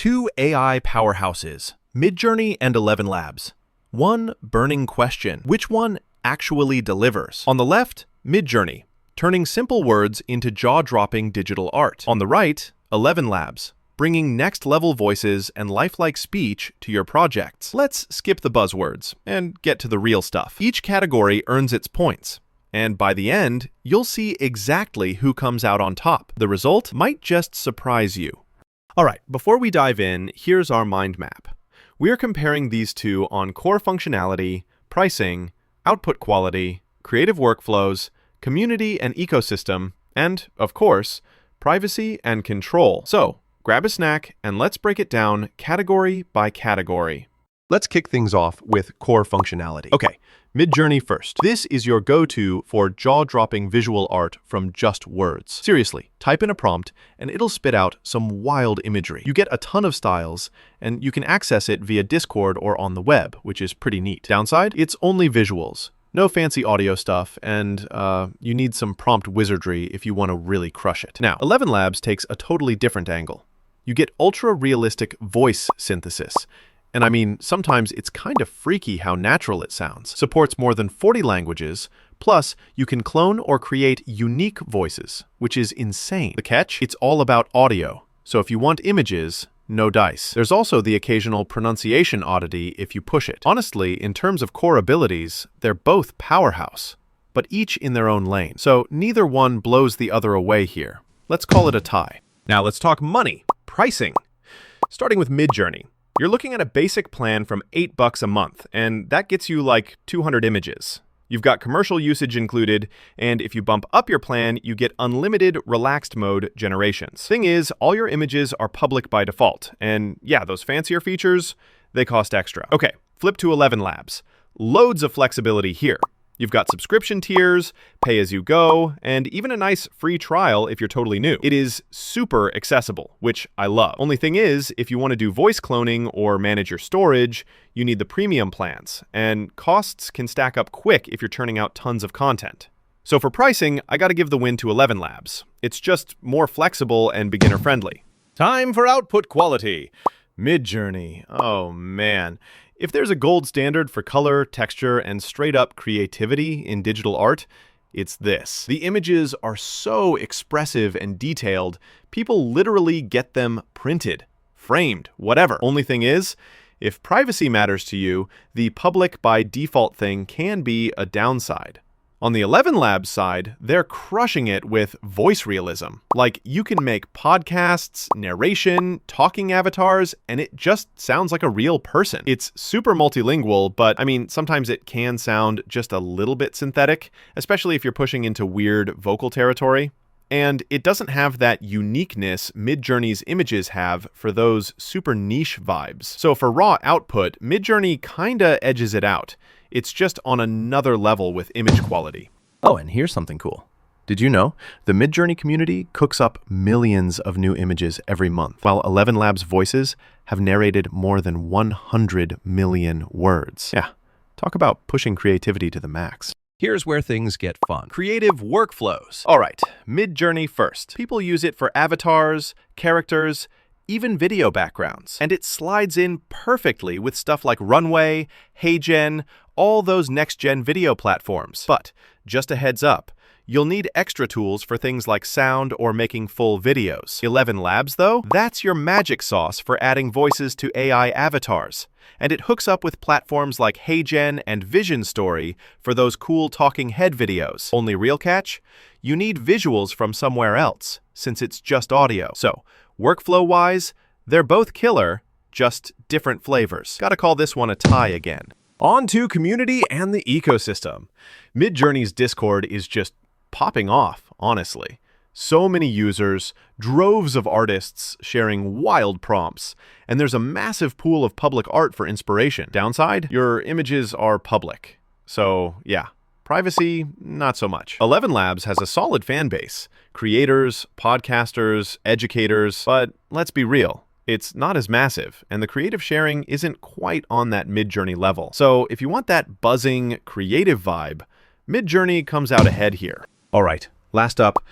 Two AI powerhouses, MidJourney and ElevenLabs. One burning question: which one actually delivers? On the left, MidJourney, turning simple words into jaw-dropping digital art. On the right, ElevenLabs, bringing next-level voices and lifelike speech to your projects. Let's skip the buzzwords and get to the real stuff. Each category earns its points, and by the end, you'll see exactly who comes out on top. The result might just surprise you. All right, before we dive in, here's our mind map. We're comparing these two on core functionality, pricing, output quality, creative workflows, community and ecosystem, and, of course, privacy and control. So, grab a snack and let's break it down category by category. Let's kick things off with core functionality. Okay, MidJourney first. This is your go-to for jaw-dropping visual art from just words. Seriously, type in a prompt and it'll spit out some wild imagery. You get a ton of styles, and you can access it via Discord or on the web, which is pretty neat. Downside? It's only visuals. No fancy audio stuff, and you need some prompt wizardry if you want to really crush it. Now, ElevenLabs takes a totally different angle. You get ultra-realistic voice synthesis. And I mean, sometimes it's kind of freaky how natural it sounds. Supports more than 40 languages, plus you can clone or create unique voices, which is insane. The catch? It's all about audio. So if you want images, no dice. There's also the occasional pronunciation oddity if you push it. Honestly, in terms of core abilities, they're both powerhouse, but each in their own lane. So neither one blows the other away here. Let's call it a tie. Now let's talk money, pricing. Starting with MidJourney. You're looking at a basic plan from $8 a month, and that gets you like 200 images. You've got commercial usage included, and if you bump up your plan, you get unlimited relaxed mode generations. Thing is, all your images are public by default, and yeah, those fancier features, they cost extra. Okay, flip to ElevenLabs. Loads of flexibility here. You've got subscription tiers, pay as you go, and even a nice free trial if you're totally new. It is super accessible, which I love. Only thing is, if you want to do voice cloning or manage your storage, you need the premium plans, and costs can stack up quick if you're turning out tons of content. So for pricing, I gotta give the win to ElevenLabs. It's just more flexible and beginner-friendly. Time for output quality. MidJourney, oh man. If there's a gold standard for color, texture, and straight-up creativity in digital art, it's this. The images are so expressive and detailed, people literally get them printed, framed, whatever. Only thing is, if privacy matters to you, the public by default thing can be a downside. On the ElevenLabs side, they're crushing it with voice realism. Like, you can make podcasts, narration, talking avatars, and it just sounds like a real person. It's super multilingual, but I mean, sometimes it can sound just a little bit synthetic, especially if you're pushing into weird vocal territory. And it doesn't have that uniqueness MidJourney's images have for those super niche vibes. So for raw output, MidJourney kinda edges it out. It's just on another level with image quality. Oh, and here's something cool. Did you know the MidJourney community cooks up millions of new images every month, while ElevenLabs voices have narrated more than 100 million words. Yeah, talk about pushing creativity to the max. Here's where things get fun. Creative workflows. All right, MidJourney first. People use it for avatars, characters, even video backgrounds. And it slides in perfectly with stuff like Runway, HeyGen, all those next-gen video platforms. But, just a heads up, you'll need extra tools for things like sound or making full videos. ElevenLabs, though, that's your magic sauce for adding voices to AI avatars. And it hooks up with platforms like HeyGen and Vision Story for those cool talking head videos. Only real catch? You need visuals from somewhere else, since it's just audio. So, workflow-wise, they're both killer, just different flavors. Gotta call this one a tie again. On to community and the ecosystem. MidJourney's Discord is just popping off, honestly. So many users, droves of artists sharing wild prompts, and there's a massive pool of public art for inspiration. Downside? Your images are public. So, yeah. Privacy, not so much. ElevenLabs has a solid fan base. Creators, podcasters, educators, but let's be real. It's not as massive, and the creative sharing isn't quite on that MidJourney level. So if you want that buzzing, creative vibe, MidJourney comes out ahead here. All right, last up,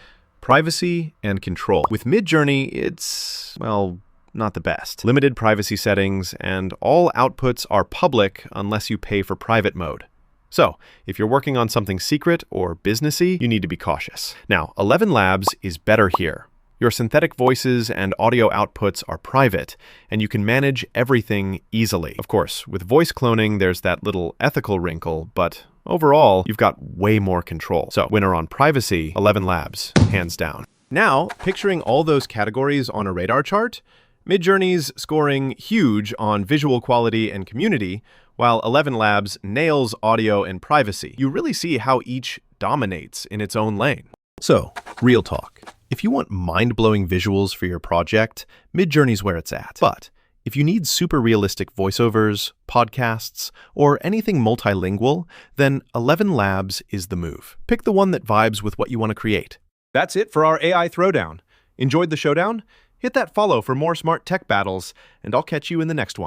privacy and control. With MidJourney, it's, well, not the best. Limited privacy settings, and all outputs are public unless you pay for private mode. So, if you're working on something secret or businessy, you need to be cautious. Now, ElevenLabs is better here. Your synthetic voices and audio outputs are private, and you can manage everything easily. Of course, with voice cloning, there's that little ethical wrinkle, but overall, you've got way more control. So, winner on privacy, ElevenLabs, hands down. Now, picturing all those categories on a radar chart, MidJourney's scoring huge on visual quality and community, while ElevenLabs nails audio and privacy. You really see how each dominates in its own lane. So, real talk. If you want mind-blowing visuals for your project, MidJourney's where it's at. But if you need super realistic voiceovers, podcasts, or anything multilingual, then ElevenLabs is the move. Pick the one that vibes with what you want to create. That's it for our AI Throwdown. Enjoyed the showdown? Hit that follow for more smart tech battles, and I'll catch you in the next one.